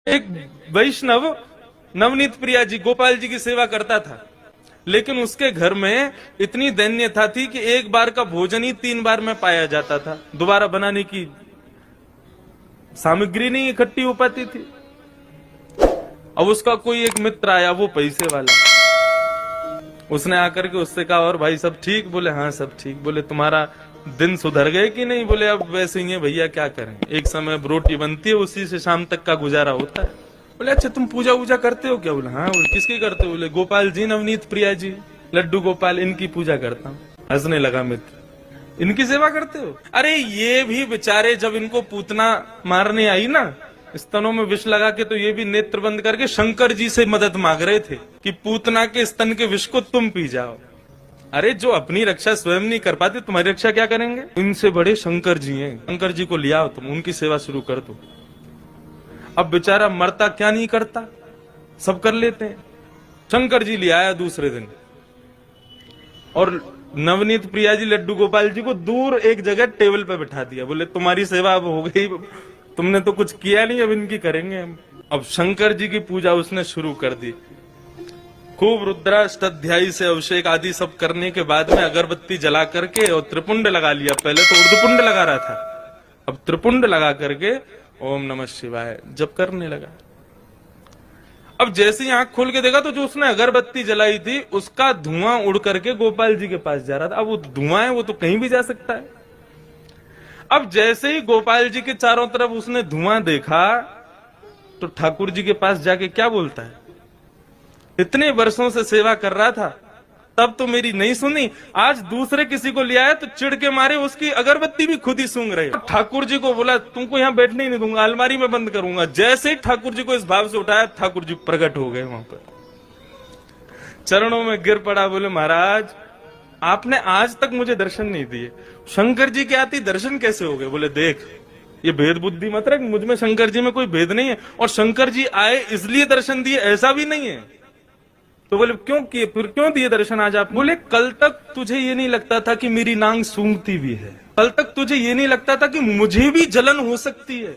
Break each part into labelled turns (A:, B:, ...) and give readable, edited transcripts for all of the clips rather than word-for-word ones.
A: एक वैष्णव नवनीत प्रिया जी गोपाल जी की सेवा करता था, लेकिन उसके घर में इतनी दैन्यता थी कि एक बार का भोजन ही 3 बार में पाया जाता था। दोबारा बनाने की सामग्री नहीं इकट्ठी हो पाती थी। अब उसका कोई एक मित्र आया, वो पैसे वाला। उसने आकर के उससे कहा, और भाई सब ठीक? बोले हाँ सब ठीक। बोले तुम्हारा दिन सुधर गए कि नहीं? बोले अब वैसे ही है भैया, क्या करें, एक समय रोटी बनती है, उसी से शाम तक का गुजारा होता है। बोले अच्छा तुम पूजा वूजा करते हो क्या? बोले हाँ। बोले किसकी करते हो? बोले गोपाल जी, नवनीत प्रिया जी, लड्डू गोपाल, इनकी पूजा करता हूँ। हंसने लगा मित्र, इनकी सेवा करते हो? अरे ये भी बेचारे जब इनको पूतना मारने आई ना, स्तनों में विष लगा के, तो ये भी नेत्र बंद करके शंकर जी से मदद मांग रहे थे कि पूतना के स्तन के विष को तुम पी जाओ। अरे जो अपनी रक्षा स्वयं नहीं कर पाते, तुम्हारी रक्षा क्या करेंगे? इनसे बड़े शंकर जी हैं, शंकर जी को लिया तुम, उनकी सेवा शुरू कर दो। अब बेचारा मरता क्या नहीं करता, सब कर लेते हैं। शंकर जी ले आया दूसरे दिन, और नवनीत प्रिया जी लड्डू गोपाल जी को दूर एक जगह टेबल पे बिठा दिया। बोले तुम्हारी सेवा अब हो गई, तुमने तो कुछ किया नहीं, अब इनकी करेंगे हम। अब शंकर जी की पूजा उसने शुरू कर दी। खूब रुद्राष्टाध्यायी से अभिषेक आदि सब करने के बाद में अगरबत्ती जला करके और त्रिपुंड लगा लिया। पहले तो उर्दपुंड लगा रहा था, अब त्रिपुंड लगा करके ओम नमः शिवाय जप करने लगा। अब जैसे ही आंख खोल के देखा तो जो उसने अगरबत्ती जलाई थी उसका धुआं उड़ करके गोपाल जी के पास जा रहा था। अब वो धुआं है, वो तो कहीं भी जा सकता है। अब जैसे ही गोपाल जी के चारों तरफ उसने धुआं देखा तो ठाकुर जी के पास जाके क्या बोलता है, इतने वर्षों से सेवा कर रहा था, तब तो मेरी नहीं सुनी, आज दूसरे किसी को ले आया तो चिढ़ के मारे उसकी अगरबत्ती भी खुद ही सूंघ रहे हो। ठाकुर जी को बोला तुमको यहाँ बैठने ही नहीं दूंगा, अलमारी में बंद करूंगा। जैसे ही ठाकुर जी को इस भाव से उठाया, ठाकुर जी प्रकट हो गए वहां पर, चरणों में गिर पड़ा। बोले महाराज आपने आज तक मुझे दर्शन नहीं दिए, शंकर जी के आते दर्शन कैसे हो गए? बोले देख ये भेद बुद्धि मत रख, मुझ में शंकर जी में कोई भेद नहीं है, और शंकर जी आए इसलिए दर्शन दिए ऐसा भी नहीं है। तो बोले क्यों किए, फिर क्यों दिए दर्शन आज आप? बोले कल तक तुझे ये नहीं लगता था कि मेरी नांग सूंघती भी है, कल तक तुझे ये नहीं लगता था कि मुझे भी जलन हो सकती है,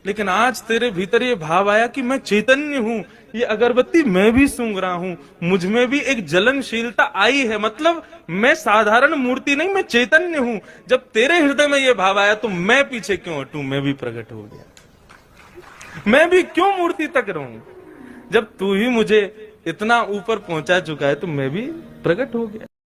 A: लेकिन आज तेरे भीतर ये भाव आया कि मैं चैतन्य हूं, ये अगरबत्ती मैं भी सूंघ रहा हूं, मुझ में भी एक जलनशीलता आई है, मतलब मैं साधारण मूर्ति नहीं, मैं चैतन्य हूं। जब तेरे हृदय में ये भाव आया तो मैं पीछे क्यों हटूं, मैं भी प्रकट हो गया, मैं भी क्यों मूर्ति तक रहूं? जब तू ही मुझे इतना ऊपर पहुंचा चुका है तो मैं भी प्रकट हो गया।